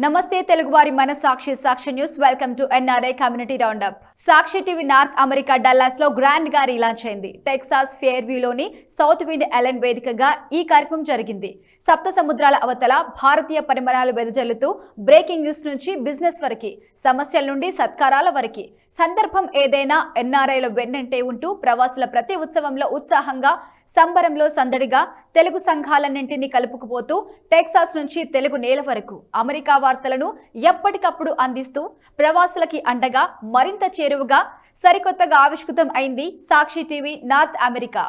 నమస్తే తెలుగువారి మన Sakshi news welcome to NRI community roundup. Sakshi TV North America Dallas లో గ్రాండ్ గా రీలాంచ్ అయింది. టెక్సాస్ ఫెయిర్వ్యూలోని సౌత్ విండ్ ఎలెన్ వేదికగా ఈ కార్యక్రమం జరిగింది. సప్త సముద్రాల అవతల భారతీయ పరిమాణాలు వెదజల్లుతూ బ్రేకింగ్ న్యూస్ నుంచి బిజినెస్ వరకు, సమస్యల నుండి సత్కారాల వరకు, సందర్భం ఏదైనా ఎన్ఆర్ఐలో వెన్నంటే ఉంటూ ప్రవాసుల ప్రతి ఉత్సవంలో ఉత్సాహంగా, సంబరంలో సందడిగా తెలుగు సంఘాలన్నింటినీ కలుపుకుపోతూ టెక్సాస్ నుంచి తెలుగు నేల వరకు అమెరికా వార్తలను ఎప్పటికప్పుడు అందిస్తూ ప్రవాసులకి అండగా మరింత చేరువగా సరికొత్తగా ఆవిష్కృతం అయింది సాక్షి టీవీ నార్త్ అమెరికా.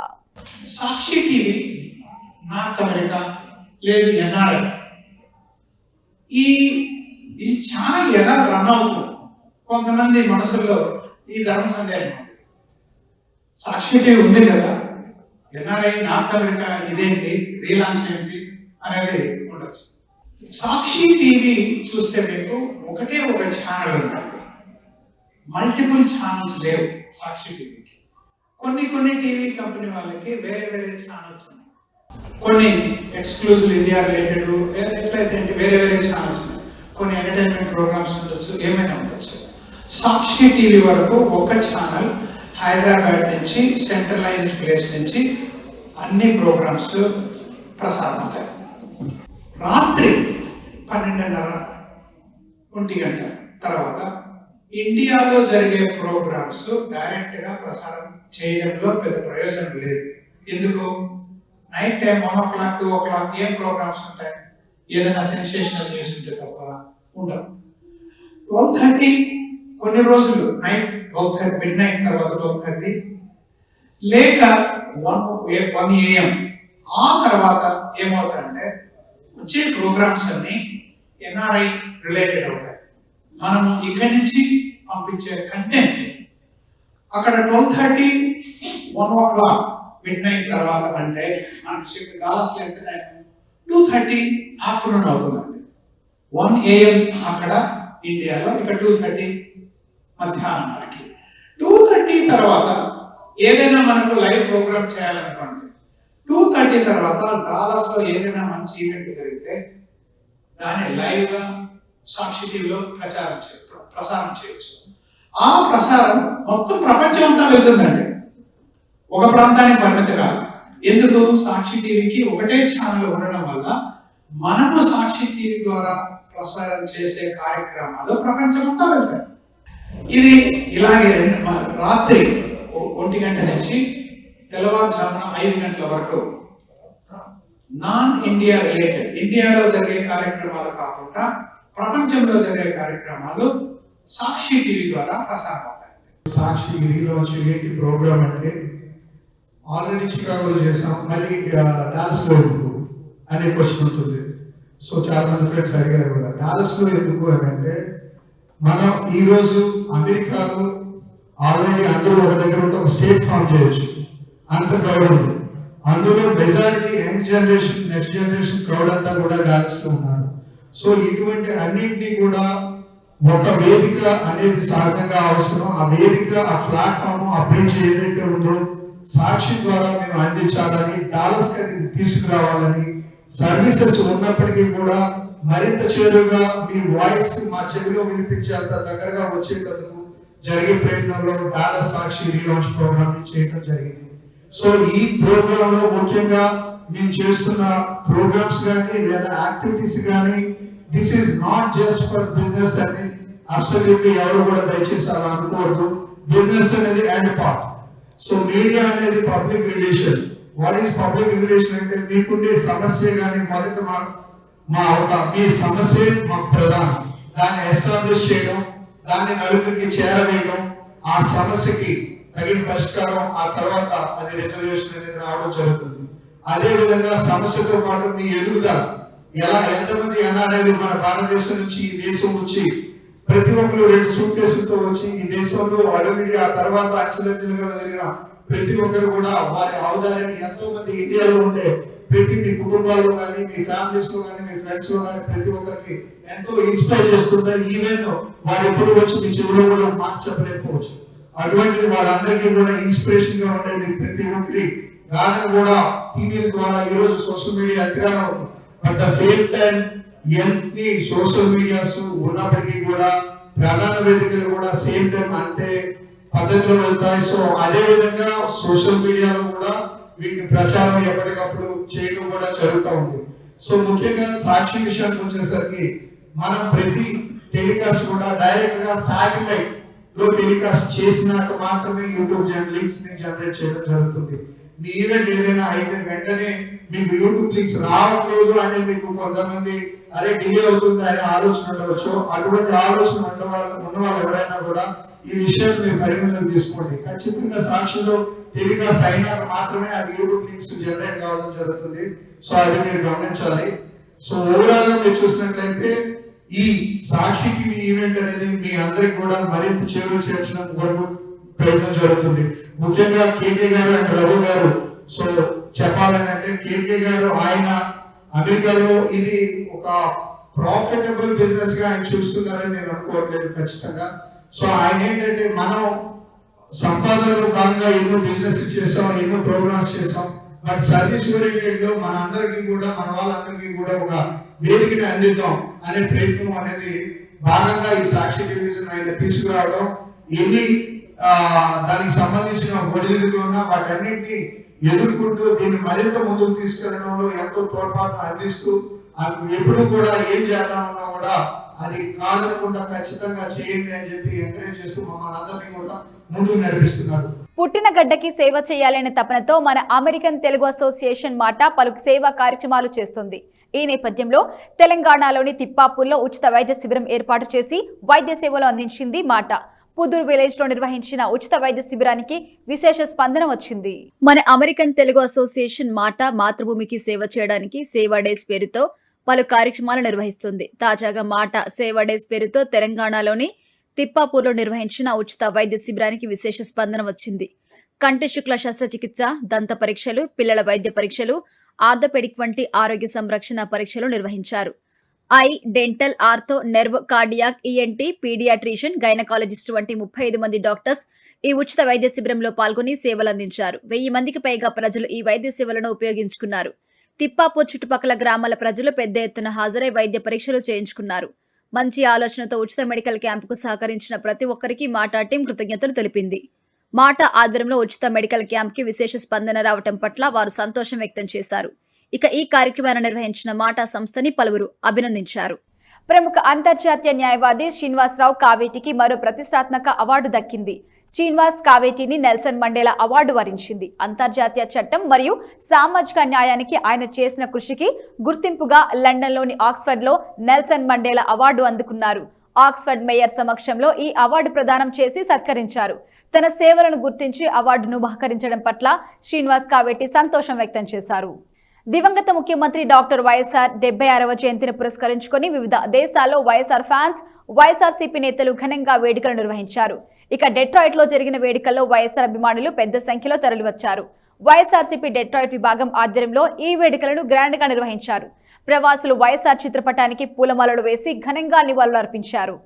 సాక్షి టీవీ నార్త్ అమెరికా లేదు ఎన్ఆర్ఐ ఈ ఛానల్ ఎలా రన్ అవుతుంది? కొంతమంది మనసులో ఈ ధర్మ సందేహం ఉంది. సాక్షి టీవీ ఉంది కదా, ఎన్ఆర్ఐ నార్త్ అమెరికా ఇదేంటి, రీలాంచ్ ఏంటి అనేది ఉండొచ్చు. సాక్షి టీవీ చూస్తే మీకు ఒకటే ఒక ఛానల్ ఉంటుంది, మల్టిపుల్ ఛానల్స్ లేవు సాక్షి టీవీకి. కొన్ని టీవీ కంపెనీ వాళ్ళకి వేరే వేరే ఛానల్స్ ఉన్నాయి, కొన్ని ఎక్స్క్లూజివ్ ఇండియా రిలేటెడ్ ఎట్లయితే వేరే ఛానల్స్ ఉన్నాయి, కొన్ని ఎంటర్టైన్మెంట్ ప్రోగ్రామ్స్ ఉండొచ్చు, ఏమైనా ఉండొచ్చు. సాక్షి టీవీ వరకు ఒక ఛానల్ హైదరాబాద్ నుంచి సెంట్రలైజ్డ్ ప్లేస్ నుంచి అన్ని ప్రోగ్రామ్స్ ప్రసారం అవుతాయి. రాత్రి 12:30 1 గంట తర్వాత ఇండియాలో జరిగే ప్రోగ్రామ్స్ డైరెక్ట్ గా ప్రసారం చేయడంలో పెద్ద ప్రయోజనం లేదు. ఎందుకు? నైట్ టైం 1 o'clock 2 o'clock ఏం ప్రోగ్రామ్స్ ఉంటాయి, ఏదైనా సెన్సేషనల్ న్యూస్ ఉంటే తప్ప ఉండవు. 12:30 కొన్ని రోజులు నైట్ 12:30 మిడ్ నైట్ తర్వాత 12:30 లేక 1 AM ఆ తర్వాత ఏమవుతాయంటే వచ్చే ప్రోగ్రామ్స్ అన్ని ఎన్ఆర్ఐ రిలేటెడ్ అవుతాయి. మనం ఇక్కడి నుంచి పంపించే కంటెంట్ అక్కడ 12:30 1 o'clock మిడ్ నైట్ తర్వాత అంటే మనకి డాలస్ లో ఎంత టైం 2:30 ఆఫ్టర్నూన్ అవుతుందండి. 1 AM అక్కడ ఇండియాలో, ఇక్కడ 2:30 మధ్యాహ్నం వరకు. 2:30 తర్వాత ఏదైనా మనకు లైవ్ ప్రోగ్రామ్ చేయాలనుకోండి, 2:30 తర్వాత డాలస్ లో ఏదైనా మంచి ఈవెంట్ జరిగితే దాన్ని లైవ్ గా సాక్షి టీవీలో ప్రసారం చేయొచ్చు. ఆ ప్రసారం మొత్తం ప్రపంచం అంతా వెళ్తుందండి, ఒక ప్రాంతానికి పరిమితి కాదు. ఎందుకు? సాక్షి టీవీకి ఒకటే ఛానల్ ఉండడం వల్ల మనము సాక్షి టీవీ ద్వారా ప్రసారం చేసే కార్యక్రమాలు ప్రపంచం అంతా వెళ్తాయి. ఇది ఇలాగే రాత్రి 1 గంట నుంచి తెల్లవారుజామున 5 గంటల వరకు నాన్ ఇండియా రిలేటెడ్, ఇండియాలో జరిగే కార్యక్రమాలు కాకుండా ప్రపంచంలో జరిగే కార్యక్రమాలు సాక్షి టీవీ ద్వారా ప్రసారం అవుతాయి. సాక్షి రీలాంచ్ ఏంటి ప్రోగ్రామ్ అంటే ఆల్రెడీ చికాగోలో చేసాం, మళ్ళీ డాలస్ లో ఎందుకు అనే క్వశ్చన్ ఉంటుంది. సో చాలా మంది ఫ్రెండ్స్ అడిగారు కూడా డాలస్ లో ఎందుకు అని అంటే, మనం ఈ రోజు అమెరికాలో ఆల్రెడీ అందరూ ఒక దగ్గర ఉంటే ఒక స్టేట్ ఫామ్ చేయొచ్చు, అంత క్రౌడ్ ఉంది. అందులో majority young generation, next generation crowd అంతా కూడా డాలస్ లో ఉన్నారు. సో ఇటువంటి అన్నింటినీ కూడా ఒక వేదిక అనేది సహజంగా అవసరం. ఆ వేదిక, ఆ ప్లాట్ఫామ్, ఆ బ్రిడ్జ్ ఏదైతే ఉందో సాక్షి ద్వారా మేము అందించాలని, డాలస్ కి తీసుకురావాలని, సర్వీసెస్ ఉన్నప్పటికీ కూడా మరింత చేరుగా మీ వాయిస్ మా చెవిలో వినిపించేంత దగ్గరగా వచ్చేటందుకు జరిగే ప్రయత్నంలో డాలస్ సాక్షి రీలాంచ్ ప్రోగ్రామ్ చేయడం జరిగింది. సో ఈ ప్రోగ్రామ్ లో ముఖ్యంగా మేము చేస్తున్న ప్రోగ్రామ్స్ కానీ లేదా యాక్టివిటీస్ కానీ this is not just for business అని అబ్సల్యూట్లీ ఎవరు కూడా దయచేసి అలా అనుకోవద్దు. బిజినెస్ అనేది అండ్ పార్ట్. సో మీడియా అనేది public relation. What is public relation అంటే మీకుండే సమస్య కానీ మొదట మీ సమస్య మాకు ప్రధానం, దాన్ని ఎస్టాబ్లిష్ చేయడం, దాన్ని నలుగురికి చేరవేయడం, ఆ సమస్యకి తగిన పరిష్కారం, ఆ తర్వాత అది రిజర్వేషన్ అనేది రావడం జరుగుతుంది. అదే విధంగా సమస్యతో పాటు మీ ఎదుగుదల, ఎంతమంది ఎన్ఆర్ఐలు మన భారతదేశం నుంచి ఈ దేశం వచ్చి ప్రతి ఒక్కరు 2 సూట్ కేసులతో వచ్చి ఈ దేశంలో అడుగుడి, ఆ తర్వాత అంచెలంచెలుగా జరిగిన ప్రతి ఒక్కరు కూడా వారి అవదానాన్ని ఎంతో మంది ఇండియాలో ఉండే ప్రతి మీ కుటుంబాల్లో కానీ, మీ ఫ్యామిలీస్ లో కానీ, మీ ఫ్రెండ్స్ లో కానీ ప్రతి ఒక్కరికి ఎంతో ఇన్స్పైర్ చేస్తుంటారు. ఈవెన్ వారు ఎప్పుడు వచ్చి మీ చెవులో కూడా మాట చెప్పలేకపోవచ్చు. అటువంటి వాళ్ళందరికీ కూడా ఇన్స్పిరేషన్ గా ఉండేది ప్రతి ఒక్కరి గానం కూడా టీవీ ద్వారా ఈ రోజు సోషల్ మీడియా ఎంతగానో ఉంది. బట్ ద సేమ్ టైం ఎన్ని సోషల్ మీడియాస్ ఉన్నప్పటికీ కూడా ప్రధాన వేదికలు కూడా సేమ్ టైం అంతే పద్ధతిలో వెళ్తాయి. సో అదే విధంగా సోషల్ మీడియాలో కూడా వీటిని ప్రచారం ఎప్పటికప్పుడు చేయడం కూడా జరుగుతూ ఉంది. సో ముఖ్యంగా సాక్షి విషయానికి వచ్చేసరికి మనం ప్రతి టెలికాస్ట్ కూడా డైరెక్ట్ గా శాటిలైట్ లో టెలికాస్ట్ చేసినాక మాత్రమే యూట్యూబ్ లింక్స్ ని జనరేట్ చేయడం జరుగుతుంది. మీ ఈవెంట్ ఏదైనా అయితే వెంటనే మీకు యూట్యూబ్ లింక్స్ రావట్లేదు అని మీకు కొంతమంది అరే డిలే అవుతుంది అనే ఆలోచన ఉండవచ్చు. అటువంటి ఆలోచన ఉన్న వాళ్ళు ఎవరైనా కూడా ఈ విషయాన్ని మీరు పరిగణలోకి తీసుకోండి. ఖచ్చితంగా సాక్షిలో టెలికాస్ట్ అయినాక మాత్రమే అది యూట్యూబ్ లింక్స్ జనరేట్ కావడం జరుగుతుంది. సో అది మీరు గమనించాలి. సో ఓవరాల్ గా మీరు చూసినట్లయితే ఈ సాక్షి టీవీ ఈవెంట్ అనేది మీ అందరికి కూడా మరింత చేరువ చేర్చడం కొరకు ప్రయత్నం జరుగుతుంది. ముఖ్యంగా కేకే గారు అండ్ రఘు గారు సో చెప్పాలని అంటే కేకే గారు ఆయన అమెరికాలో ఇది ఒక ప్రాఫిటబుల్ బిజినెస్ గా ఆయన చూస్తున్నారని నేను అనుకోవట్లేదు ఖచ్చితంగా. సో ఆయన ఏంటంటే మనం సంపాదనలో భాగంగా ఎన్నో బిజినెస్ చేసాం, ఎన్నో ప్రోగ్రామ్స్ చేసాం. బట్ సర్వీస్ ఓరియంటెడ్ లో మన అందరికీ కూడా మన వాళ్ళందరికీ కూడా ఒక వేదికని అందిద్దాం అనే ప్రయత్నం అనేది భాగంగా ఈ సాక్షి టెలివిజన్ ఆయన తీసుకురావడం, ఎన్ని దానికి సంబంధించిన ఒడిదుడుకులు ఉన్నా వాటన్నిటిని ఎదుర్కొంటూ దీన్ని మరింత ముందుకు తీసుకెళ్లడంలో ఎంతో తోడ్పాటు అందిస్తూ ఎప్పుడు కూడా ఏం చేద్దామన్నా కూడా అది కాదనకుండా ఖచ్చితంగా చేయండి అని చెప్పి ఎంకరేజ్ చేస్తూ మమ్మల్ని అందరినీ కూడా ముందుకు నడిపిస్తున్నారు. పుట్టిన గడ్డకి సేవ చేయాలనే తపనతో మన అమెరికన్ తెలుగు అసోసియేషన్ మాట పలు సేవా కార్యక్రమాలు చేస్తుంది. ఈ నేపథ్యంలో తెలంగాణలోని తిప్పాపూర్లో ఉచిత వైద్య శిబిరం ఏర్పాటు చేసి వైద్య సేవలు అందించింది మాట. పుదూర్ విలేజ్ లో నిర్వహించిన ఉచిత వైద్య శిబిరానికి విశేష స్పందన వచ్చింది. మన అమెరికన్ తెలుగు అసోసియేషన్ మాట మాతృభూమికి సేవ చేయడానికి సేవా డేస్ పేరుతో పలు కార్యక్రమాలు నిర్వహిస్తుంది. తాజాగా మాట సేవా డేస్ పేరుతో తెలంగాణలోని తిప్పాపూర్లో నిర్వహించిన ఉచిత వైద్య శిబిరానికి విశేష స్పందన వచ్చింది. కంటి శుక్ల శస్త్రచికిత్స, దంత పరీక్షలు, పిల్లల వైద్య పరీక్షలు, ఆర్థోపెడిక్ వంటి ఆరోగ్య సంరక్షణ పరీక్షలు నిర్వహించారు. Eye, dental, ortho, nerve, cardiac, ENT, paediatrician, gynaecologist వంటి 35 మంది డాక్టర్స్ ఈ ఉచిత వైద్య శిబిరంలో పాల్గొని సేవలు అందించారు. 1000 మందికి పైగా ప్రజలు ఈ వైద్య సేవలను ఉపయోగించుకున్నారు. తిప్పాపూర్ చుట్టుపక్కల గ్రామాల ప్రజలు పెద్ద ఎత్తున హాజరై వైద్య పరీక్షలు చేయించుకున్నారు. మంచి ఆలోచనతో ఉచిత మెడికల్ క్యాంపుకు సహకరించిన ప్రతి ఒక్కరికి మాటా టీం కృతజ్ఞతలు తెలిపింది. మాట ఆధ్వర్యంలో ఉచిత మెడికల్ క్యాంప్కి విశేష స్పందన రావటం పట్ల వారు సంతోషం వ్యక్తం చేశారు. ఇక ఈ కార్యక్రమాన్ని నిర్వహించిన మాటా సంస్థని పలువురు అభినందించారు. ప్రముఖ అంతర్జాతీయ న్యాయవాది శ్రీనివాసరావు కావేటికి మరో ప్రతిష్టాత్మక అవార్డు దక్కింది. శ్రీనివాస్ కావేటిని నెల్సన్ మండేలా అవార్డు వరించింది. అంతర్జాతీయ చట్టం మరియు సామాజిక న్యాయానికి ఆయన చేసిన కృషికి గుర్తింపుగా లండన్లోని ఆక్స్ఫర్డ్ లో నెల్సన్ మండేలా అవార్డు అందుకున్నారు. ఆక్స్ఫర్డ్ మేయర్ సమక్షంలో ఈ అవార్డు ప్రదానం చేసి సత్కరించారు. తన సేవలను గుర్తించి అవార్డును బహుకరించడం పట్ల శ్రీనివాస్ కావేటి సంతోషం వ్యక్తం చేశారు. దివంగత ముఖ్యమంత్రి డాక్టర్ వైఎస్ఆర్ 76వ జయంతిని పురస్కరించుకొని వివిధ దేశాల్లో వైఎస్ఆర్ ఫ్యాన్స్, వైఎస్ఆర్సీపీ నేతలు ఘనంగా వేడుకలు నిర్వహించారు. ఇక డెట్రాయిట్ లో జరిగిన వేడుకల్లో వైఎస్ఆర్ అభిమానులు పెద్ద సంఖ్యలో తరలివచ్చారు. వైఎస్ఆర్సీపీ డెట్రాయిట్ విభాగం ఆధ్వర్యంలో ఈ వేడుకలను గ్రాండ్ గా నిర్వహించారు. ప్రవాసులు వైఎస్ఆర్ చిత్రపటానికి పూలమాలలు వేసి ఘనంగా నివాళులు అర్పించారు.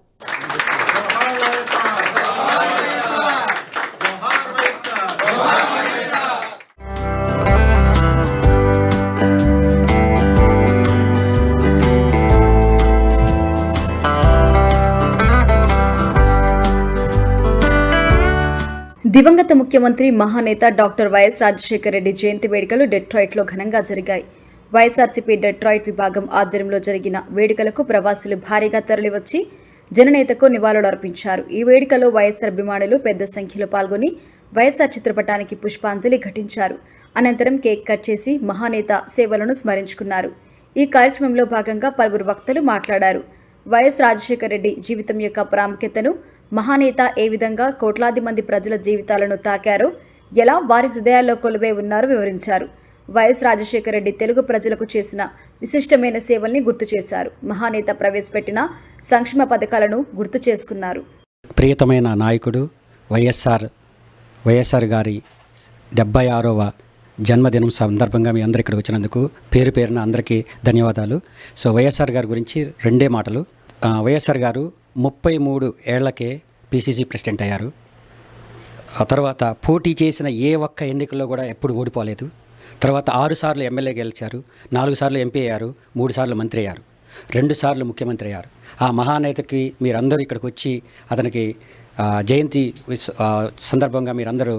దివంగత ముఖ్యమంత్రి మహానేత డాక్టర్ వైఎస్ రాజశేఖర రెడ్డి జయంతి వేడుకలు డెట్రాయిట్ లో ఘనంగా జరిగాయి. వైఎస్ఆర్సీపీ డెట్రాయిట్ విభాగం ఆధ్వర్యంలో జరిగిన వేడుకలకు ప్రవాసులు భారీగా తరలివచ్చి జననేతకు నివాళులు అర్పించారు. ఈ వేడుకలో వైఎస్ఆర్ అభిమానులు పెద్ద సంఖ్యలో పాల్గొని వైఎస్ఆర్ చిత్రపటానికి పుష్పాంజలి ఘటించారు. అనంతరం కేక్ కట్ చేసి మహానేత సేవలను స్మరించుకున్నారు. ఈ కార్యక్రమంలో భాగంగా పలువురు వక్తలు మాట్లాడారు. వైఎస్ రాజశేఖర రెడ్డి జీవితం యొక్క ప్రాముఖ్యతను, మహానేత ఏ విధంగా కోట్లాది మంది ప్రజల జీవితాలను తాకారో, ఎలా వారి హృదయాల్లో కొలువై ఉన్నారో వివరించారు. వైఎస్ రాజశేఖర రెడ్డి తెలుగు ప్రజలకు చేసిన విశిష్టమైన సేవల్ని గుర్తు చేశారు. మహానేత ప్రవేశపెట్టిన సంక్షేమ పథకాలను గుర్తు చేసుకున్నారు. ప్రియతమైన నాయకుడు వైఎస్ఆర్ గారి 76వ జన్మదినం సందర్భంగా మీ అందరు ఇక్కడికి వచ్చినందుకు పేరు పేరున అందరికీ ధన్యవాదాలు. సో వైఎస్ఆర్ గారి గురించి 2 మాటలు. వైఎస్ఆర్ గారు 33 ఏళ్లకే పిసిసి ప్రెసిడెంట్ అయ్యారు. ఆ తర్వాత పోటీ చేసిన ఏ ఒక్క ఎన్నికల్లో కూడా ఎప్పుడు ఓడిపోలేదు. తర్వాత 6 సార్లు ఎమ్మెల్యే గెలిచారు, 4 సార్లు ఎంపీ అయ్యారు, 3 సార్లు మంత్రి అయ్యారు. రెండుసార్లు ముఖ్యమంత్రి అయ్యారు. ఆ మహానేతకి మీరందరూ ఇక్కడికి వచ్చి అతనికి జయంతి సందర్భంగా మీరందరూ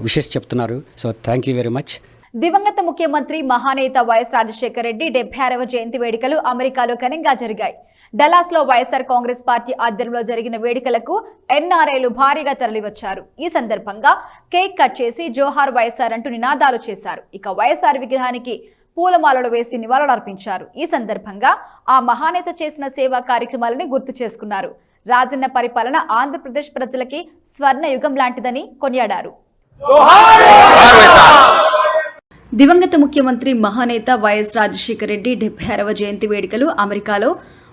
విషెస్ చెప్తున్నారు. So thank you very much. దివంగత ముఖ్యమంత్రి మహానేత వైఎస్ రాజశేఖర రెడ్డి 76వ జయంతి వేడుకలు అమెరికాలో ఘనంగా జరిగాయి. డల్లాస్ లో వైఎస్ఆర్ కాంగ్రెస్ పార్టీ ఆధ్వర్యంలో జరిగిన వేడుకలకు ఎన్ఆర్ఐలు భారీగా తరలివచ్చారు. ఈ సందర్భంగా కేక్ కట్ చేసి జోహార్ వైఎస్ఆర్ అంటూ నినాదాలు చేశారు. ఇక వైఎస్ఆర్ విగ్రహానికి పూలమాలలు వేసి నివాళులర్పించారు. ఈ సందర్భంగా ఆ మహానేత చేసిన సేవా కార్యక్రమాలని గుర్తు చేసుకున్నారు. రాజన్న పరిపాలన ఆంధ్రప్రదేశ్ ప్రజలకి స్వర్ణ యుగం లాంటిదని కొనియాడారు. దివంగత ముఖ్యమంత్రి మహానేత వైఎస్ రాజశేఖర రెడ్డి 76వ జయంతి వేడుకలు అమెరికాలో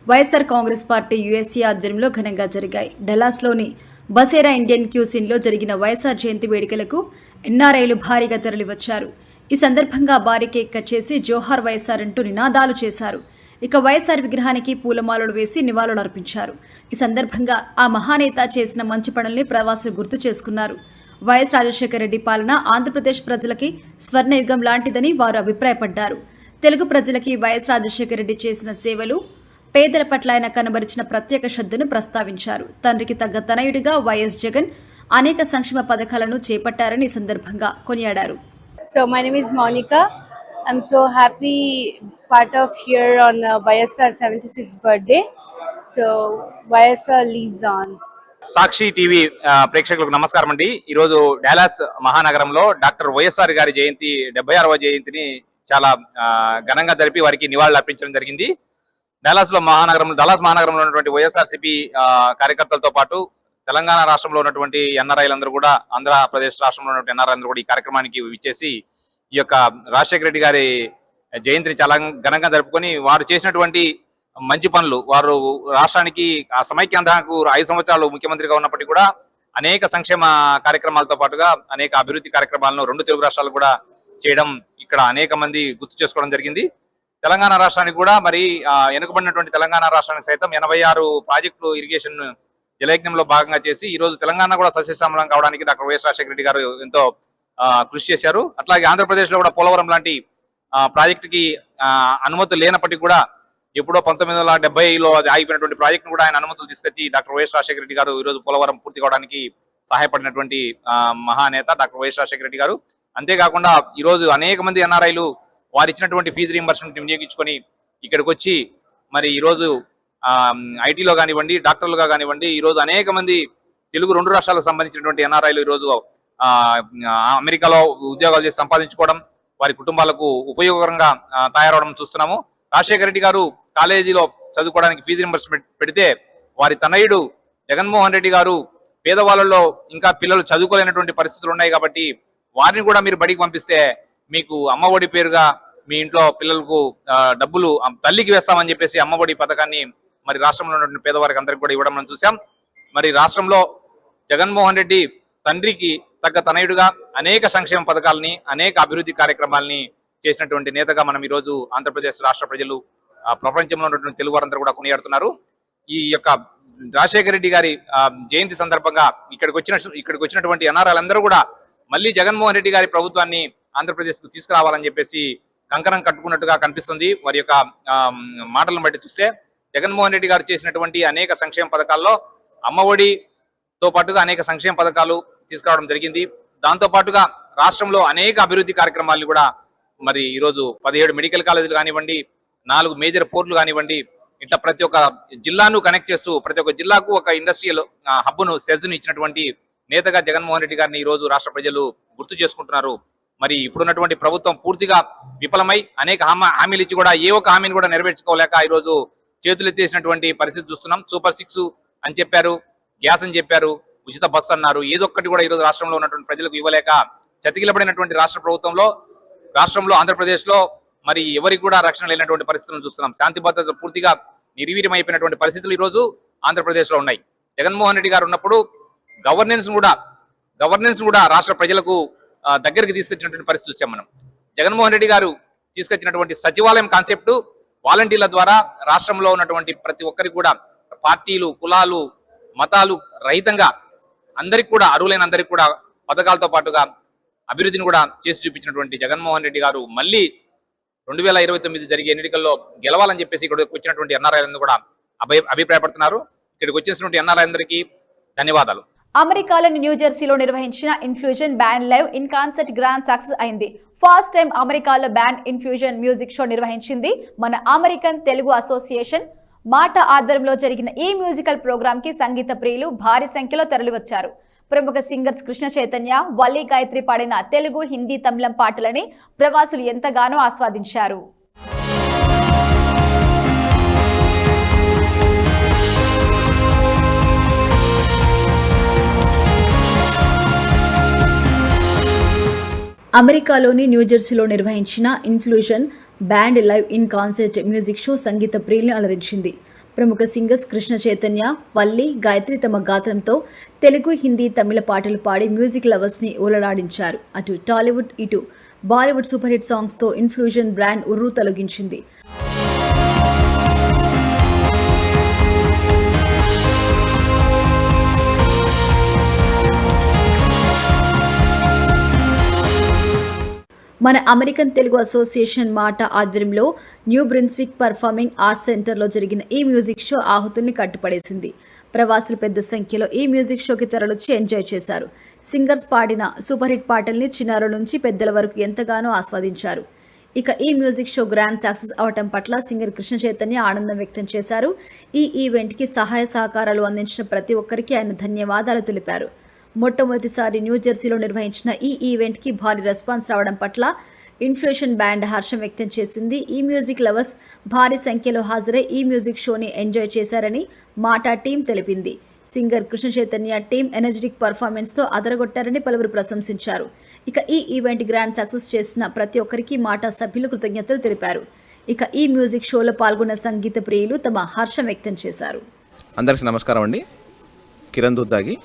వైఎస్ఆర్ కాంగ్రెస్ పార్టీ యుఎస్ఏ ఆధ్వర్యంలో ఘనంగా జరిగాయి. డల్లాస్లోని బసేరా ఇండియన్ క్యూసిన్లో జరిగిన వైఎస్ఆర్ జయంతి వేడుకలకు ఎన్ఆర్ఐలు భారీగా తరలివచ్చారు. ఈ సందర్భంగా భారీ కేక్ కట్ చేసి జోహార్ వైఎస్ఆర్ అంటూ నినాదాలు చేశారు. ఇక వైఎస్ఆర్ విగ్రహానికి పూలమాలలు వేసి నివాళులర్పించారు. ఈ సందర్భంగా ఆ మహానేత చేసిన మంచి పనుల్ని ప్రవాసులు గుర్తు చేసుకున్నారు. వైఎస్ రాజశేఖర రెడ్డి పాలన ఆంధ్రప్రదేశ్ ప్రజలకి స్వర్ణయుగం లాంటిదని వారు అభిప్రాయపడ్డారు. తెలుగు ప్రజలకి వైఎస్ రాజశేఖర రెడ్డి చేసిన సేవలు, పేదల పట్ల ఆయన కనబరిచిన ప్రత్యేక శ్రద్ధను ప్రస్తావించారు. తండ్రికి తగ్గ తనయుడిగా వైఎస్ జగన్ అనేక సంక్షేమ పథకాలను చేపట్టారని ఈ సందర్భంగా కొనియాడారు. So my name is Monica. I'm so happy part of here on YSR 76th birthday. So YSR leads on. Sakshi TV ప్రేక్షకులకు నమస్కారం అండి. ఈరోజు డాలస్ మహానగరంలో డాక్టర్ వైఎస్ఆర్ గారి జయంతి 76వ జయంతిని చాలా ఘనంగా జరిపి వారికి నివాళులు అర్పించడం జరిగింది. డాలస్ మహానగరంలో ఉన్నటువంటి వైఎస్ఆర్సీపీ కార్యకర్తలతో పాటు తెలంగాణ రాష్ట్రంలో ఉన్నటువంటి ఎన్ఆర్ఐలందరూ కూడా, ఆంధ్రప్రదేశ్ రాష్ట్రంలో ఉన్నటువంటి ఎన్ఆర్ఐలందరూ కూడా ఈ కార్యక్రమానికి విచ్చేసి ఈ యొక్క రాజశేఖర రెడ్డి గారి జయంతిని చాలా ఘనంగా జరుపుకొని వారు చేసినటువంటి మంచి పనులు, వారు రాష్ట్రానికి ఆ సమైక్యాంధ్రకు 5 సంవత్సరాలు ముఖ్యమంత్రిగా ఉన్నప్పటికీ కూడా అనేక సంక్షేమ కార్యక్రమాలతో పాటుగా అనేక అభివృద్ధి కార్యక్రమాలను 2 తెలుగు రాష్ట్రాలు కూడా చేయడం ఇక్కడ అనేక మంది గుర్తు చేసుకోవడం జరిగింది. తెలంగాణ రాష్ట్రానికి కూడా మరి వెనుకబడినటువంటి తెలంగాణ రాష్ట్రానికి సైతం 86 ప్రాజెక్టులు ఇరిగేషన్ జలయజ్ఞంలో భాగంగా చేసి ఈ రోజు తెలంగాణ కూడా సస్యశ్యామలం కావడానికి డాక్టర్ వైఎస్ రాజశేఖర రెడ్డి గారు ఎంతో కృషి చేశారు. అట్లాగే ఆంధ్రప్రదేశ్ లో కూడా పోలవరం లాంటి ప్రాజెక్టుకి అనుమతులు లేనప్పటికీ కూడా ఎప్పుడో 1970లో అది ఆగిపోయినటువంటి ప్రాజెక్టును కూడా ఆయన అనుమతులు తీసుకొచ్చి డాక్టర్ వైఎస్ రాజశేఖర రెడ్డి గారు ఈ రోజు పోలవరం పూర్తి కావడానికి సహాయపడినటువంటి మహానేత డాక్టర్ వైఎస్ రాజశేఖర రెడ్డి గారు. అంతేకాకుండా ఈ రోజు అనేక మంది ఎన్ఆర్ఐలు వారు ఇచ్చినటువంటి ఫీజు రీయింబర్స్మెంట్ వినియోగించుకొని ఇక్కడికి వచ్చి మరి ఈ రోజు ఐటీలో కానివ్వండి, డాక్టర్లుగా కానివ్వండి, ఈ రోజు అనేక మంది తెలుగు 2 రాష్ట్రాలకు సంబంధించినటువంటి ఎన్ఆర్ఐలు ఈ రోజు అమెరికాలో ఉద్యోగాలు చేసి సంపాదించుకోవడం, వారి కుటుంబాలకు ఉపయోగకరంగా తయారవడం చూస్తున్నాము. రాజశేఖర రెడ్డి గారు కాలేజీలో చదువుకోవడానికి ఫీజు రింబర్స్మెంట్ పెడితే వారి తనయుడు జగన్మోహన్ రెడ్డి గారు పేదవాళ్ళలో ఇంకా పిల్లలు చదువుకోలేనటువంటి పరిస్థితులు ఉన్నాయి కాబట్టి వారిని కూడా మీరు బడికి పంపిస్తే మీకు అమ్మఒడి పేరుగా మీ ఇంట్లో పిల్లలకు డబ్బులు తల్లికి వేస్తామని చెప్పేసి అమ్మఒడి పథకాన్ని మరి రాష్ట్రంలో ఉన్నటువంటి పేదవారికి అందరికి కూడా ఇవ్వడం మనం చూసాం. మరి రాష్ట్రంలో జగన్మోహన్ రెడ్డి తండ్రికి తగ్గ తనయుడుగా అనేక సంక్షేమ పథకాలని, అనేక అభివృద్ధి కార్యక్రమాలని చేసినటువంటి నేతగా మనం ఈ రోజు ఆంధ్రప్రదేశ్ రాష్ట్ర ప్రజలు, ప్రపంచంలో ఉన్నటువంటి తెలుగు వారందరూ కూడా కొనియాడుతున్నారు. ఈ యొక్క రాజశేఖర రెడ్డి గారి జయంతి సందర్భంగా ఇక్కడికి వచ్చినటువంటి ఎన్ఆర్ఐలందరూ కూడా మళ్ళీ జగన్మోహన్ రెడ్డి గారి ప్రభుత్వాన్ని ఆంధ్రప్రదేశ్ కు తీసుకురావాలని చెప్పేసి కంకణం కట్టుకున్నట్టుగా కనిపిస్తుంది. వారి యొక్క మాటలను బట్టి చూస్తే జగన్మోహన్ రెడ్డి గారు చేసినటువంటి అనేక సంక్షేమ పథకాల్లో అమ్మఒడితో పాటుగా అనేక సంక్షేమ పథకాలు తీసుకురావడం జరిగింది. దాంతో పాటుగా రాష్ట్రంలో అనేక అభివృద్ధి కార్యక్రమాలను కూడా మరి ఈరోజు 17 మెడికల్ కాలేజీలు కానివ్వండి, 4 మేజర్ పోర్టులు కానివ్వండి, ఇట్లా ప్రతి ఒక్క జిల్లాను కనెక్ట్ చేస్తూ ప్రతి ఒక్క జిల్లాకు ఒక ఇండస్ట్రియల్ హబ్ను, సెజ్ను ఇచ్చినటువంటి నేతగా జగన్మోహన్ రెడ్డి గారిని ఈ రోజు రాష్ట్ర ప్రజలు గుర్తు చేసుకుంటున్నారు. మరి ఇప్పుడున్నటువంటి ప్రభుత్వం పూర్తిగా విఫలమై అనేక హామీలు ఇచ్చి కూడా ఏ ఒక్క హామీని కూడా నెరవేర్చుకోలేక ఈ రోజు చేతులు ఎత్తేసినటువంటి పరిస్థితి చూస్తున్నాం. సూపర్ 6 అని చెప్పారు, గ్యాస్ అని చెప్పారు, ఉచిత బస్సు అన్నారు. ఏదొక్కటి కూడా ఈ రోజు రాష్ట్రంలో ఉన్నటువంటి ప్రజలకు ఇవ్వలేక చతికిలబడినటువంటి రాష్ట్రంలో ఆంధ్రప్రదేశ్ లో మరి ఎవరికి కూడా రక్షణ లేనటువంటి పరిస్థితులను చూస్తున్నాం. శాంతి భద్రత పూర్తిగా నిర్వీర్యమైపోయినటువంటి పరిస్థితులు ఈ రోజు ఆంధ్రప్రదేశ్ లో ఉన్నాయి. జగన్మోహన్ రెడ్డి గారు ఉన్నప్పుడు గవర్నెన్స్ కూడా రాష్ట్ర ప్రజలకు దగ్గరికి తీసుకొచ్చినటువంటి పరిస్థితి చూసాం మనం. జగన్మోహన్ రెడ్డి గారు తీసుకొచ్చినటువంటి సచివాలయం కాన్సెప్ట్, వాలంటీర్ల ద్వారా రాష్ట్రంలో ఉన్నటువంటి ప్రతి ఒక్కరికి కూడా పార్టీలు, కులాలు, మతాలు రహితంగా అందరికి కూడా, అర్హులైన అందరికి కూడా పథకాలతో పాటుగా అభివృద్ధిని కూడా చేసి చూపించినటువంటి జగన్మోహన్ రెడ్డి గారు మళ్ళీ 2029 జరిగే ఎన్నికల్లో గెలవాలని చెప్పేసి ఇక్కడికి వచ్చినటువంటి ఎన్ఆర్ఐలందరూ కూడా అభిప్రాయపడుతున్నారు. ఇక్కడికి వచ్చేసినటువంటి ఎన్ఆర్ఐలందరికీ ధన్యవాదాలు. అమెరికాలోని న్యూజెర్సీలో నిర్వహించిన infusion band live in concert grand success అయింది. ఫస్ట్ టైం అమెరికాలో బ్యాండ్ ఇన్ఫ్యూజన్ మ్యూజిక్ షో నిర్వహించింది మన అమెరికన్ తెలుగు అసోసియేషన్ మాట ఆధ్వర్యంలో జరిగిన ఈ మ్యూజికల్ ప్రోగ్రామ్ కి సంగీత ప్రియులు భారీ సంఖ్యలో తరలివచ్చారు. ప్రముఖ సింగర్స్ కృష్ణ చైతన్య, వల్లి గాయత్రి పాడిన తెలుగు, హిందీ, తమిళం పాటలని ప్రవాసులు ఎంతగానో ఆస్వాదించారు. అమెరికాలోని న్యూజెర్సీలో నిర్వహించిన infusion band live in concert music show సంగీత ప్రియులను అలరించింది. ప్రముఖ సింగర్స్ కృష్ణ చైతన్య, వల్లి గాయత్రి తమ గాత్రంతో తెలుగు, హిందీ, తమిళ పాటలు పాడి మ్యూజిక్ లవర్స్ ని ఊలలాడించారు. అటు టాలీవుడ్, ఇటు బాలీవుడ్ సూపర్ హిట్ సాంగ్స్ తో ఇన్ఫ్యూజన్ బ్రాండ్ ఉర్రు తొలగించింది. మన అమెరికన్ తెలుగు అసోసియేషన్ మాట ఆధ్వర్యంలో న్యూ బ్రిన్స్విక్ పర్ఫార్మింగ్ ఆర్ట్స్ సెంటర్లో జరిగిన ఈ మ్యూజిక్ షో ఆహుతుల్ని కట్టుపడేసింది. ప్రవాసులు పెద్ద సంఖ్యలో ఈ మ్యూజిక్ షోకి తరలిచ్చి ఎంజాయ్ చేశారు. సింగర్స్ పాడిన సూపర్ హిట్ పాటల్ని చిన్నారుల నుంచి పెద్దల వరకు ఎంతగానో ఆస్వాదించారు. ఇక ఈ మ్యూజిక్ షో గ్రాండ్ సక్సెస్ అవటం పట్ల సింగర్ కృష్ణ చైతన్య ఆనందం వ్యక్తం చేశారు. ఈ ఈవెంట్కి సహాయ సహకారాలు అందించిన ప్రతి ఒక్కరికి ఆయన ధన్యవాదాలు తెలిపారు. మొట్టమొదటిసారి న్యూజెర్సీలో నిర్వహించిన ఈ ఈవెంట్కి భారీ రెస్పాన్స్ రావడం పట్ల ఇన్ఫ్యూషన్ బ్యాండ్ హర్షం వ్యక్తం చేసింది. ఈ మ్యూజిక్ లవర్స్ భారీ సంఖ్యలో హాజరై ఈ మ్యూజిక్ షోని ఎంజాయ్ చేశారని మాటా టీం తెలిపింది. Singer Krishna Chaitanya team energetic పర్ఫార్మెన్స్తో అదరగొట్టారని పలువురు ప్రశంసించారు. ఇక ఈ ఈవెంట్ గ్రాండ్ సక్సెస్ చేసిన ప్రతి ఒక్కరికి మాటా సభ్యులు కృతజ్ఞతలు తెలిపారు. ఇక ఈ మ్యూజిక్ షోలో పాల్గొన్న సంగీత ప్రియులు తమ హర్షం వ్యక్తం చేశారు. అందరికీ నమస్కారం అండి. కిరణ్ దుద్దాగి,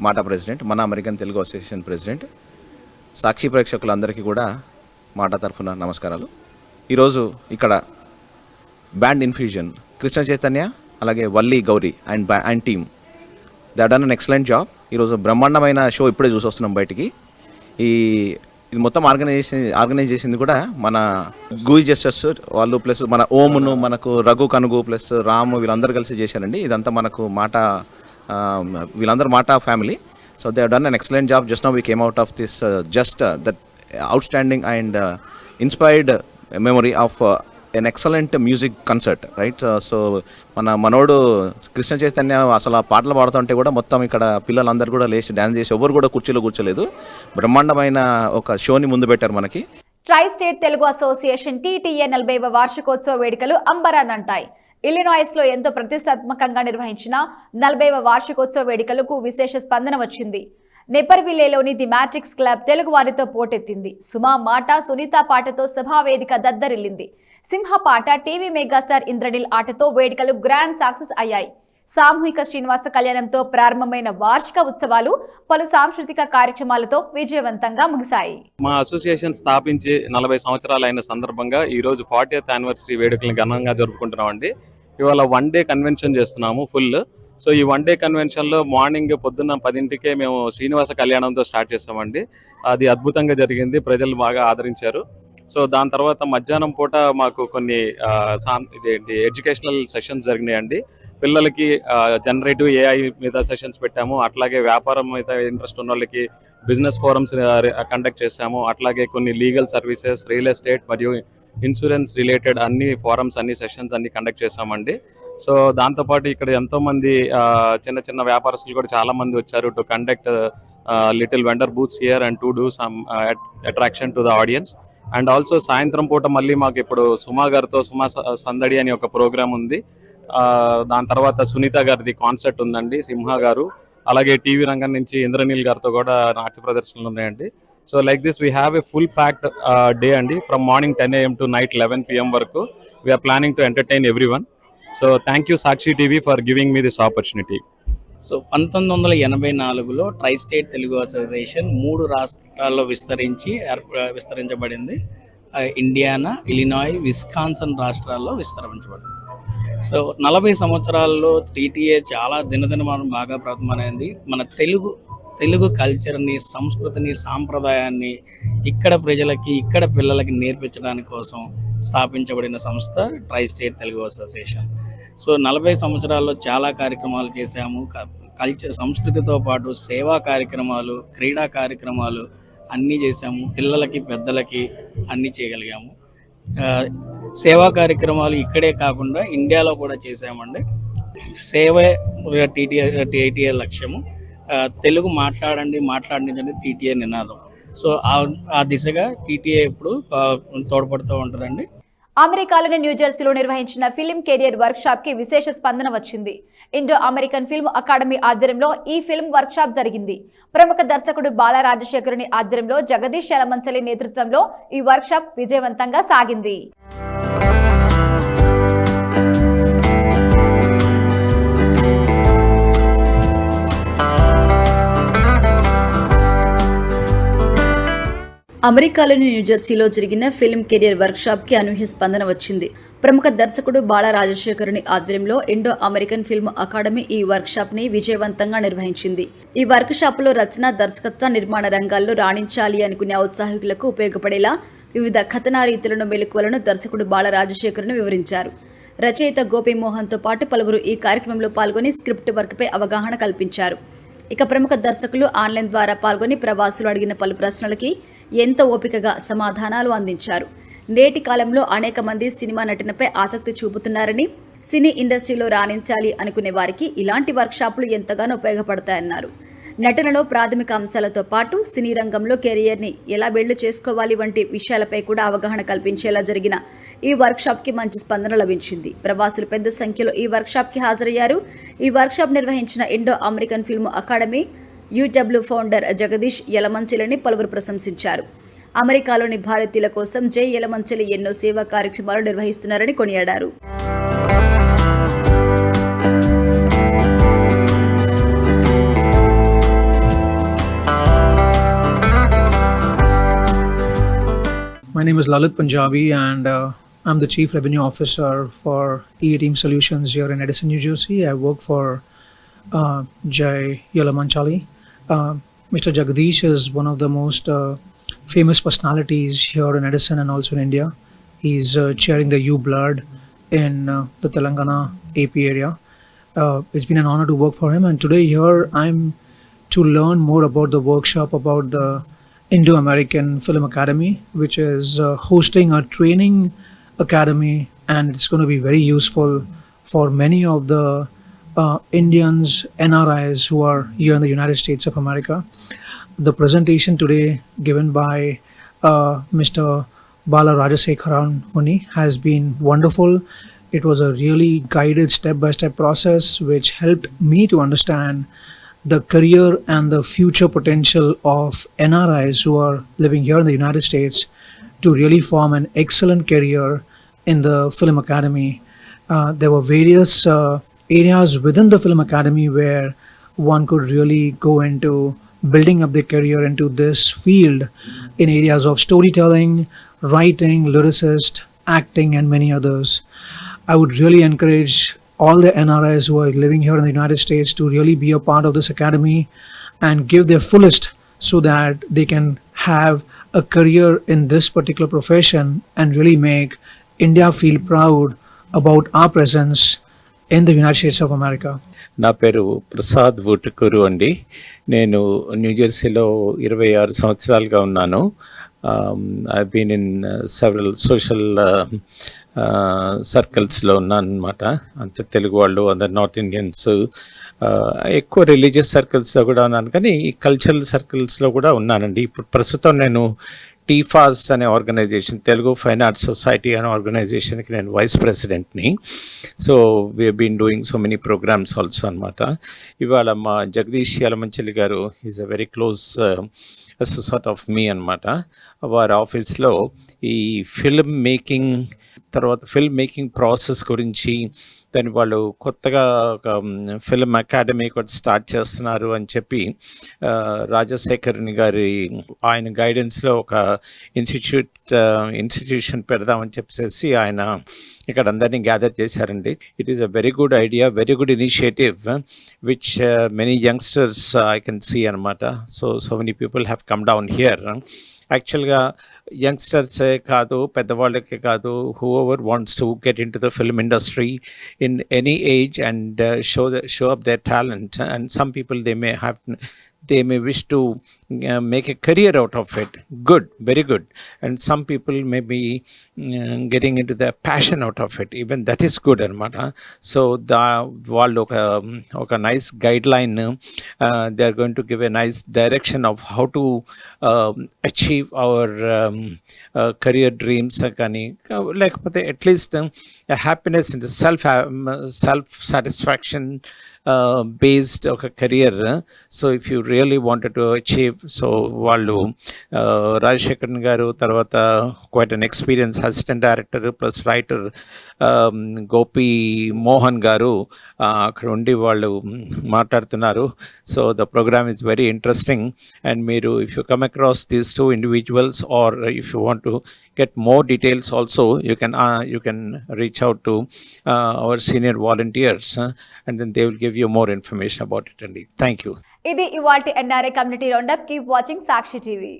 మాటా ప్రెసిడెంట్, మన అమెరికన్ తెలుగు అసోసియేషన్ ప్రెసిడెంట్. సాక్షి ప్రేక్షకులందరికీ కూడా మాటా తరఫున నమస్కారాలు. ఈరోజు ఇక్కడ బ్యాండ్ ఇన్ఫ్యూజన్ కృష్ణ చైతన్య, అలాగే Valli Gauri and team they done an excellent job. ఈరోజు బ్రహ్మాండమైన షో ఇప్పుడే చూసి వస్తున్నాం బయటికి. ఇది మొత్తం ఆర్గనైజ్ చేసింది కూడా మన గూయి జస్టర్స్ వాళ్ళు, ప్లస్ మన ఓమును, మనకు రఘు కనుగు, ప్లస్ రాము, వీళ్ళందరూ కలిసి చేశారండి. ఇదంతా మనకు మాటా వీళ్ళందరూ మాటా family. So they done an excellent job. Just now we came out of this just that outstanding and inspired memory of an excellent music concert, right? So మనోడు కృష్ణ చైతన్య అసలు ఆ పాటలు పాడుతుంటే కూడా మొత్తం ఇక్కడ పిల్లలందరూ కూడా లేచి డ్యాన్స్ చేసి ఎవరు కూడా కుర్చీలో కూర్చోలేదు. బ్రహ్మాండమైన ఒక షోని ముందు పెట్టారు మనకి. Try state Telugu association TTA 40వ వార్షికోత్సవ వేడుకలు అంబరాన్నంటాయి. ఇల్లినాయిస్ లో ఎంతో ప్రతిష్టాత్మకంగా నిర్వహించిన 40వ వార్షికోత్సవ వేడుకలకు విశేష స్పందన వచ్చింది. నెపర్విల్లేలోని ది మ్యాట్రిక్స్ క్లబ్ తెలుగు వారితో పోటెత్తింది. సుమా మాట, సునీత పాటతో సభావేదిక దద్దరిల్లింది. సింహ పాట, టీవీ మెగాస్టార్ ఇంద్రనీల్ ఆటతో వేడుకలు గ్రాండ్ సక్సెస్ అయ్యాయి. సామూహిక శ్రీనివాస కళ్యాణంతో ప్రారంభమైన వార్షిక ఉత్సవాలు పలు సాంస్కృతిక కార్యక్రమాలతో విజయవంతంగా ముగిశాయి. మా అసోసియేషన్ స్థాపించి 40 సంవత్సరాలు అయిన సందర్భంగా ఈ రోజు 40th యానివర్సరీ వేడుకలను ఘనంగా జరుపుకుంటున్నామండి. ఇవాళ 1 డే కన్వెన్షన్ చేస్తున్నాము ఫుల్. సో ఈ 1 డే కన్వెన్షన్లో మార్నింగ్ పొద్దున్న 10కే మేము శ్రీనివాస కళ్యాణంతో స్టార్ట్ చేస్తామండి. అది అద్భుతంగా జరిగింది, ప్రజలు బాగా ఆదరించారు. సో దాని తర్వాత మధ్యాహ్నం పూట మాకు కొన్ని ఎడ్యుకేషనల్ సెషన్స్ జరిగినాయండి. పిల్లలకి జనరేటివ్ AI మీద సెషన్స్ పెట్టాము. అట్లాగే వ్యాపారం మీద ఇంట్రెస్ట్ ఉన్న వాళ్ళకి బిజినెస్ ఫోరమ్స్ కండక్ట్ చేశాము. అట్లాగే కొన్ని లీగల్ సర్వీసెస్, రియల్ ఎస్టేట్ మరియు ఇన్సూరెన్స్ రిలేటెడ్ అన్ని ఫోరమ్స్, అన్ని సెషన్స్ అన్ని కండక్ట్ చేశామండి. సో దాంతోపాటు ఇక్కడ ఎంతోమంది చిన్న చిన్న వ్యాపారస్తులు కూడా చాలా మంది వచ్చారు to conduct little vendor booths here and to do some attraction to the audience. And also సాయంత్రం పూట మళ్ళీ మాకు ఇప్పుడు సుమా గారితో సుమా సందడి అని ఒక ప్రోగ్రామ్ ఉంది. దాని తర్వాత సునీత గారిది కాన్సర్ట్ ఉందండి, సింహ గారు. అలాగే టీవీ రంగం నుంచి ఇంద్రనీల్ గారితో కూడా నాట్య ప్రదర్శనలు ఉన్నాయండి. So like this we have a full packed day అండి. From morning 10 AM to night 11 PM వరకు we are planning to entertain everyone. So thank you Sakshi TV for giving me this opportunity. So 1984లో ట్రై స్టేట్ తెలుగు అసోసియేషన్ 3 రాష్ట్రాల్లో విస్తరించబడింది. Indiana, Illinois, Wisconsin రాష్ట్రాల్లో విస్తరించబడింది. So 40 సంవత్సరాల్లో TTA చాలా దినదినమానం బాగా ప్రథమమైంది. మన తెలుగు కల్చర్ని, సంస్కృతిని, సాంప్రదాయాన్ని ఇక్కడ ప్రజలకి, ఇక్కడ పిల్లలకి నేర్పించడానికి కోసం స్థాపించబడిన సంస్థ try state Telugu association. So 40 సంవత్సరాల్లో చాలా కార్యక్రమాలు చేశాము. కల్చర్, సంస్కృతితో పాటు సేవా కార్యక్రమాలు, క్రీడా కార్యక్రమాలు అన్నీ చేశాము. పిల్లలకి, పెద్దలకి అన్నీ చేయగలిగాము. సేవా కార్యక్రమాలు ఇక్కడే కాకుండా ఇండియాలో కూడా చేశామండి. సేవే టీటీఏ లక్ష్యము. తెలుగు మాట్లాడించండి టీటీఏ నినాదం. సో ఆ దిశగా టీటీఏ ఎప్పుడు తోడ్పడుతూ ఉంటుందండి. అమెరికాలోని న్యూజెర్సీలో నిర్వహించిన ఫిల్మ్ కెరియర్ వర్క్ షాప్ కి విశేష స్పందన వచ్చింది. ఇండో అమెరికన్ ఫిల్మ్ అకాడమీ ఆధ్వర్యంలో ఈ ఫిల్మ్ వర్క్ షాప్ జరిగింది. ప్రముఖ దర్శకుడు బాల రాజశేఖరుని ఆధ్వర్యంలో జగదీష్ యలమంచిలి నేతృత్వంలో ఈ వర్క్ షాప్ విజయవంతంగా సాగింది. అమెరికాలోని న్యూజెర్సీలో జరిగిన ఫిల్మ్ కెరియర్ వర్క్ షాప్ కి అనూహ్య స్పందన వచ్చింది. ప్రముఖ దర్శకుడు బాల రాజశేఖరుని ఆధ్వర్యంలో ఇండో అమెరికన్ ఫిల్మ్ అకాడమీ ఈ వర్క్ షాప్ ని విజయవంతంగా నిర్వహించింది. ఈ వర్క్ షాప్ లో రచన, దర్శకత్వ, నిర్మాణ రంగాల్లో రాణించాలి అనుకునే ఔత్సాహికులకు ఉపయోగపడేలా వివిధ కథనా రీతులను, మెలకువలను దర్శకుడు బాల రాజశేఖరుని వివరించారు. రచయిత గోపీమోహన్తో పాటు పలువురు ఈ కార్యక్రమంలో పాల్గొని స్క్రిప్ట్ వర్క్ పై అవగాహన కల్పించారు. ఇక ప్రముఖ దర్శకులు ఆన్లైన్ ద్వారా పాల్గొని ప్రవాసులు అడిగిన పలు ప్రశ్నలకి ఎంతో ఓపికగా సమాధానాలు అందించారు. నేటి కాలంలో అనేక మంది సినిమా నటనపై ఆసక్తి చూపుతున్నారని, సినీ ఇండస్ట్రీలో రాణించాలి అనుకునే వారికి ఇలాంటి వర్క్షాపులు ఎంతగానో ఉపయోగపడతాయన్నారు. నటనలో ప్రాథమిక అంశాలతో పాటు సినీ రంగంలో కెరియర్ని ఎలా బిల్డ్ చేసుకోవాలి వంటి విషయాలపై కూడా అవగాహన కల్పించేలా జరిగిన ఈ వర్క్షాప్కి మంచి స్పందన లభించింది. ప్రవాసులు పెద్ద సంఖ్యలో ఈ వర్క్షాప్కి హాజరయ్యారు. ఈ వర్క్షాప్ నిర్వహించిన Indo American film academy UW founder Jagadish యలమంచిలిని పలువురు ప్రశంసించారు. అమెరికాలోని భారతీయుల కోసం జై యలమంచిలి ఎన్నో సేవా కార్యక్రమాలు నిర్వహిస్తున్నారని కొనియాడారు. My name is Lalit Punjabi and I'm the Chief Revenue Officer for E-Team Solutions here in Edison, New Jersey. I work for Jai Yalamanchali. Mr. Jagadish is one of the most famous personalities here in Edison and also in India. He's chairing the U-Blood in the Telangana AP area. It's been an honor to work for him, and today here I'm to learn more about the workshop about the Indo-American Film Academy, which is hosting a training academy, and it's going to be very useful for many of the Indians, NRIs who are here in the United States of America. The presentation today given by Mr. Bala Rajasekharan Huni has been wonderful. It was a really guided step-by-step process which helped me to understand the career and the future potential of NRIs who are living here in the United States to really form an excellent career in the Film Academy. There were various areas within the Film Academy where one could really go into building up their career into this field in areas of storytelling, writing, lyricist, acting, and many others. I would really encourage all the NRIs who are living here in the United States to really be a part of this academy and give their fullest so that they can have a career in this particular profession and really make India feel proud about our presence in the United States of America. నా పేరు ప్రసాద్ వుటుకూరు అండి. నేను న్యూజెర్సీలో 26 సంవత్సరాలుగా ఉన్నాను. I been in several social సర్కిల్స్లో ఉన్నాను అనమాట. అంత తెలుగు వాళ్ళు, అందరు నార్త్ ఇండియన్స్, ఎక్కువ రిలీజియస్ సర్కిల్స్లో కూడా ఉన్నాను, కానీ ఈ కల్చరల్ సర్కిల్స్లో కూడా ఉన్నానండి. ఇప్పుడు ప్రస్తుతం నేను టీఫాస్ అనే organization, Telugu fine arts society అనే ఆర్గనైజేషన్కి నేను వైస్ ప్రెసిడెంట్ని. So we been doing so many programmes also అనమాట. ఇవాళ మా జగదీష్ యలమంచిలి గారు is a very close sort of me అనమాట. వారి ఆఫీస్లో ఈ ఫిల్మ్ మేకింగ్ తర్వాత ఫిల్మ్ మేకింగ్ ప్రాసెస్ గురించి, దాన్ని వాళ్ళు కొత్తగా ఒక ఫిల్మ్ అకాడమీ కూడా స్టార్ట్ చేస్తున్నారు అని చెప్పి రాజశేఖర్ని గారి ఆయన గైడెన్స్లో ఒక ఇన్స్టిట్యూషన్ పెడదామని చెప్పేసి ఆయన ఇక్కడ అందరినీ గ్యాదర్ చేశారండి. It is a very good idea, very good initiative which many youngsters I can see అనమాట. So many people have come down here. యాక్చువల్గా యంగ్స్టర్సే కాదు, పెద్దవాళ్ళకే కాదు, whoever wants to get in to the film industry in any age and show up their talent, and some people they may wish to make a career out of it. Good, very good. And some people may be getting into their passion out of it. Even that is good anamata. So వాళ్ళు ఒక nice guideline, they are going to give a nice direction of how to achieve our career dreams కానీ లేకపోతే at least happiness in self satisfaction based ఒక career. So if you really wanted to achieve, so వాళ్ళు రాజశేఖరన్ గారు తర్వాత quite an experienced assistant director plus writer Gopi Mohan గారు అక్కడ ఉండి వాళ్ళు మాట్లాడుతున్నారు. So the programme is very interesting. And మీరు if you come across these two individuals or if you want to get more details also, you can reach out to our senior volunteers and then they will give you more information about it. And thank you. ఇది ఇవాల్టి NRI community roundup. Keep watching Sakshi TV.